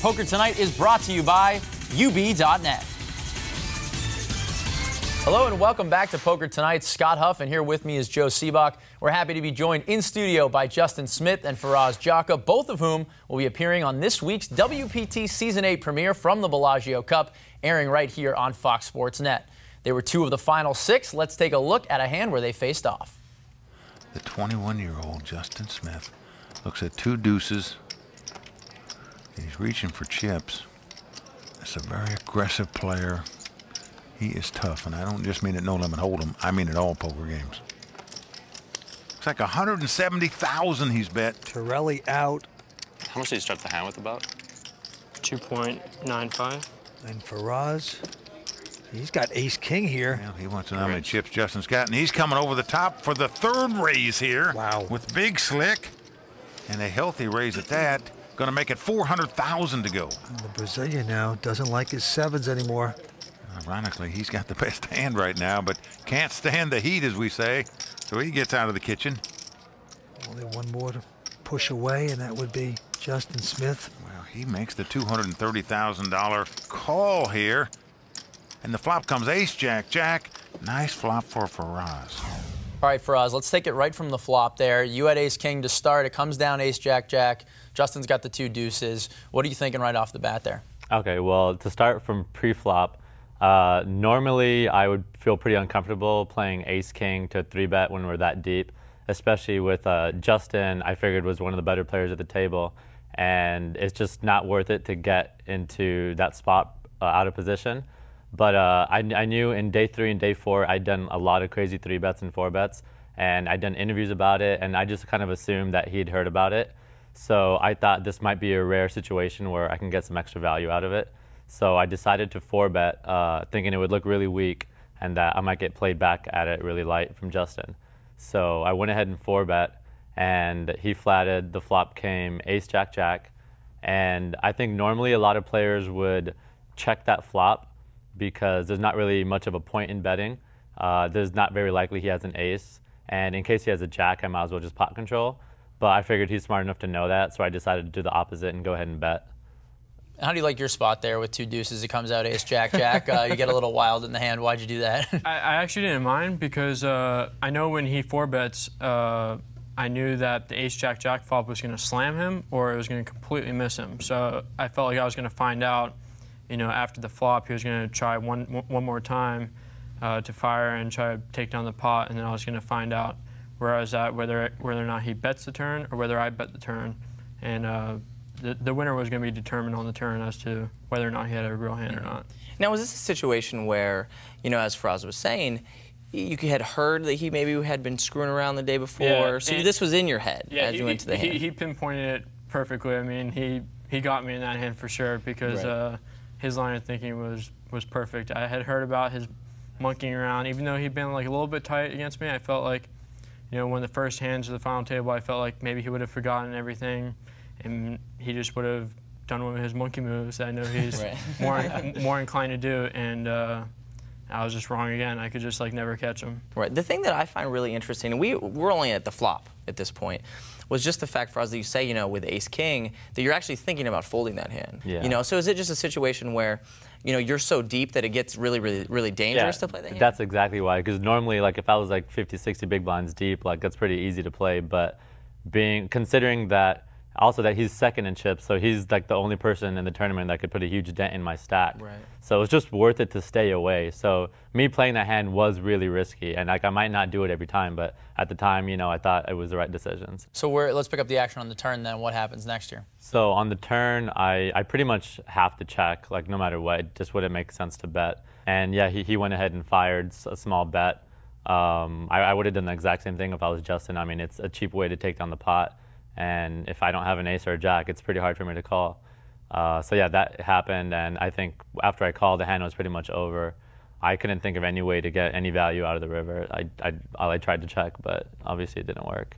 Poker2Nite is brought to you by UB.net. Hello and welcome back to Poker2Nite. Scott Huff, and here with me is Joe Sebok. We're happy to be joined in studio by Justin Smith and Faraz Jaka, both of whom will be appearing on this week's WPT Season 8 premiere from the Bellagio Cup, airing right here on Fox Sports Net. They were two of the final six. Let's take a look at a hand where they faced off. The 21-year-old Justin Smith looks at two deuces. He's reaching for chips. It's a very aggressive player. He is tough, and I don't just mean at no limit hold'em. I mean at all poker games. It's like 170,000 he's bet. Torelli out. How much did he start the hand with about? 2.95. And Faraz, he's got ace-king here. Well, he wants to know how many chips Justin's got, and he's coming over the top for the third raise here. Wow. With big slick, and a healthy raise at that. Going to make it 400,000 to go. And the Brazilian now doesn't like his sevens anymore. Ironically, he's got the best hand right now, but can't stand the heat, as we say. So he gets out of the kitchen. Only one more to push away, and that would be Justin Smith. Well, he makes the $230,000 call here. And the flop comes ace-jack-jack. Nice flop for Faraz. All right, Faraz, let's take it right from the flop there. You had ace-king to start. It comes down ace-jack-jack. Justin's got the two deuces. What are you thinking right off the bat there? Okay, well, to start from pre-flop, normally I would feel pretty uncomfortable playing ace-king to 3-bet when we're that deep, especially with Justin, I figured was one of the better players at the table, and it's just not worth it to get into that spot out of position. But I knew in day 3 and day 4 I'd done a lot of crazy 3-bets and 4-bets, and I'd done interviews about it, and I just kind of assumed that he'd heard about it. So I thought this might be a rare situation where I can get some extra value out of it. So I decided to 4-bet, thinking it would look really weak and that I might get played back at it really light from Justin. So I went ahead and 4-bet, and he flatted. The flop came ace-jack-jack. And I think normally a lot of players would check that flop because there's not really much of a point in betting. There's not very likely he has an ace. And in case he has a jack, I might as well just pot control. But I figured he's smart enough to know that, so I decided to do the opposite and go ahead and bet. How do you like your spot there with two deuces? It comes out ace-jack-jack. You get a little wild in the hand. Why'd you do that? I actually didn't mind because I know when he 4-bets, I knew that the ace-jack-jack flop was going to slam him or it was going to completely miss him. So I felt like I was going to find out, you know, after the flop, he was going to try one more time to fire and try to take down the pot, and then I was going to find out where I was at, whether or not he bets the turn or whether I bet the turn. And the winner was going to be determined on the turn as to whether or not he had a real hand or not. Now, was this a situation where, you know, as Faraz was saying, you had heard that he maybe had been screwing around the day before, yeah, so this was in your head as you went to the hand? He pinpointed it perfectly. I mean, he got me in that hand for sure because his line of thinking was perfect. I had heard about his monkeying around, even though he'd been like a little bit tight against me. I felt like, you know, when the first hands of the final table, I felt like maybe he would have forgotten everything, and he just would have done one of his monkey moves that I know he's more inclined to do, and I was just wrong again. I could just like never catch him. Right. The thing that I find really interesting, and we're only at the flop at this point, was just the fact, Faraz, that you say, you know, with ace-king, that you're actually thinking about folding that hand. Yeah. You know, so is it just a situation where, you know, you're so deep that it gets really, really, really dangerous to play that hand? That's exactly why. Because normally, like, if I was like 50, 60 big blinds deep, like, that's pretty easy to play. But considering that, also that he's second in chips, so he's like the only person in the tournament that could put a huge dent in my stack. Right. So it's just worth it to stay away. So me playing that hand was really risky, and like I might not do it every time, but at the time, you know, I thought it was the right decisions. So let's pick up the action on the turn then. What happens next here? So on the turn, I pretty much have to check, like no matter what, it just wouldn't make sense to bet. And yeah, he went ahead and fired a small bet. I would have done the exact same thing if I was Justin. I mean, it's a cheap way to take down the pot. And if I don't have an ace or a jack, it's pretty hard for me to call. So yeah, that happened, and I think after I called, the hand was pretty much over. I couldn't think of any way to get any value out of the river. I tried to check, but obviously it didn't work.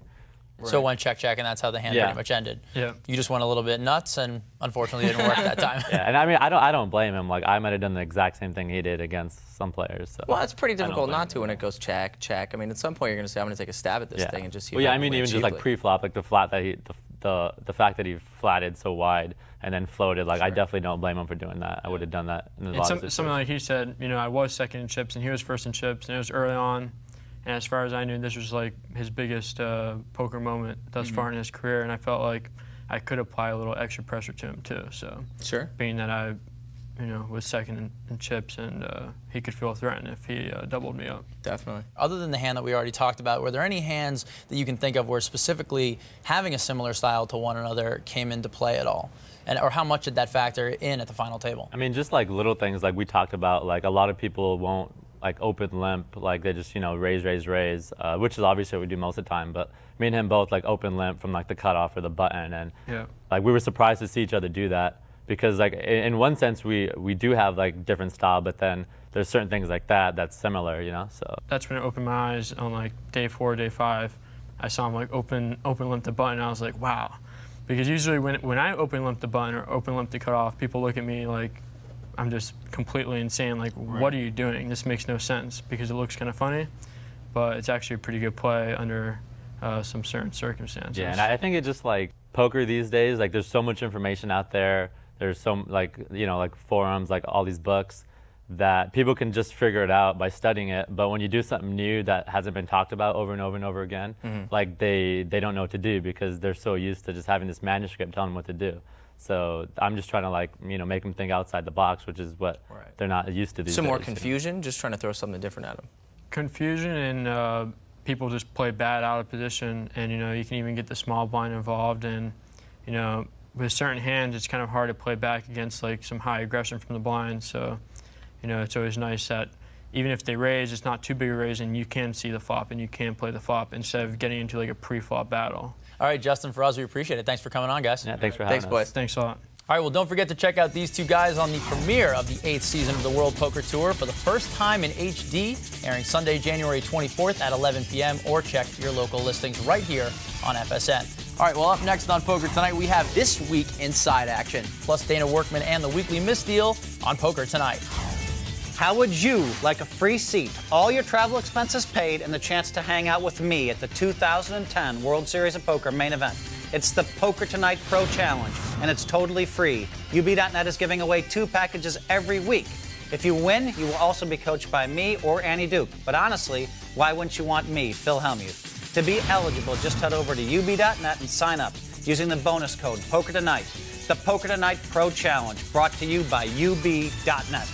Right. So it went check-check, and that's how the hand pretty much ended. Yeah. You just went a little bit nuts, and unfortunately it didn't work that time. Yeah, and I mean, I don't blame him. Like, I might have done the exact same thing he did against some players. So well, it's pretty difficult not to when it goes check, check. I mean, at some point you're going to say, I'm going to take a stab at this thing and just see. Well, yeah, I mean, even just like pre-flop, like the the fact that he flatted so wide and then floated, like, I definitely don't blame him for doing that. I would have done that in a lot of situations. Something like he said, you know, I was second in chips and he was first in chips, and it was early on. And as far as I knew, this was like his biggest poker moment thus far in his career, and I felt like I could apply a little extra pressure to him too. So being that I, you know, was second in chips, and he could feel threatened if he doubled me up. Definitely. Other than the hand that we already talked about, were there any hands that you can think of where specifically having a similar style to one another came into play at all? And, or how much did that factor in at the final table? I mean, just like little things like we talked about, like a lot of people won't like open limp, like they just, you know, raise, which is obviously what we do most of the time, but me and him both like open limp from like the cutoff or the button, and like we were surprised to see each other do that, because like in one sense we do have like different style, but then there's certain things like that's similar, you know. So that's when it opened my eyes on like day 4, day 5. I saw him like open limp the button, and I was like, wow. Because usually when I open limp the button or open limp the cutoff, people look at me like I'm just completely insane. Like, what are you doing? This makes no sense, because it looks kind of funny, but it's actually a pretty good play under some certain circumstances. Yeah, and I think it's just like poker these days, like there's so much information out there. There's so, like, you know, like forums, like all these books, that people can just figure it out by studying it. But when you do something new that hasn't been talked about over and over and over again, like they don't know what to do, because they're so used to just having this manuscript telling them what to do. So I'm just trying to, like, you know, make them think outside the box, which is what they're not used to these days. Some more confusion, just trying to throw something different at them. Confusion, and people just play bad out of position, and, you know, you can even get the small blind involved, and, you know, with certain hands, it's kind of hard to play back against like some high aggression from the blind. So, you know, it's always nice that even if they raise, it's not too big a raise, and you can see the flop and you can play the flop instead of getting into like a pre-flop battle. All right, Justin, Faraz, we appreciate it. Thanks for coming on, guys. Yeah, thanks for having us. Thanks, boys. Thanks a lot. All right, well, don't forget to check out these two guys on the premiere of the 8th season of the World Poker Tour for the first time in HD, airing Sunday, January 24th at 11 p.m., or check your local listings right here on FSN. All right, well, up next on Poker Tonight, we have This Week Inside Action, plus Dana Workman and the Weekly Misdeal on Poker Tonight. How would you like a free seat, all your travel expenses paid, and the chance to hang out with me at the 2010 World Series of Poker main event? It's the Poker2Nite Pro Challenge, and it's totally free. UB.net is giving away 2 packages every week. If you win, you will also be coached by me or Annie Duke. But honestly, why wouldn't you want me, Phil Hellmuth? To be eligible, just head over to UB.net and sign up using the bonus code Poker2Nite. The Poker2Nite Pro Challenge, brought to you by UB.net.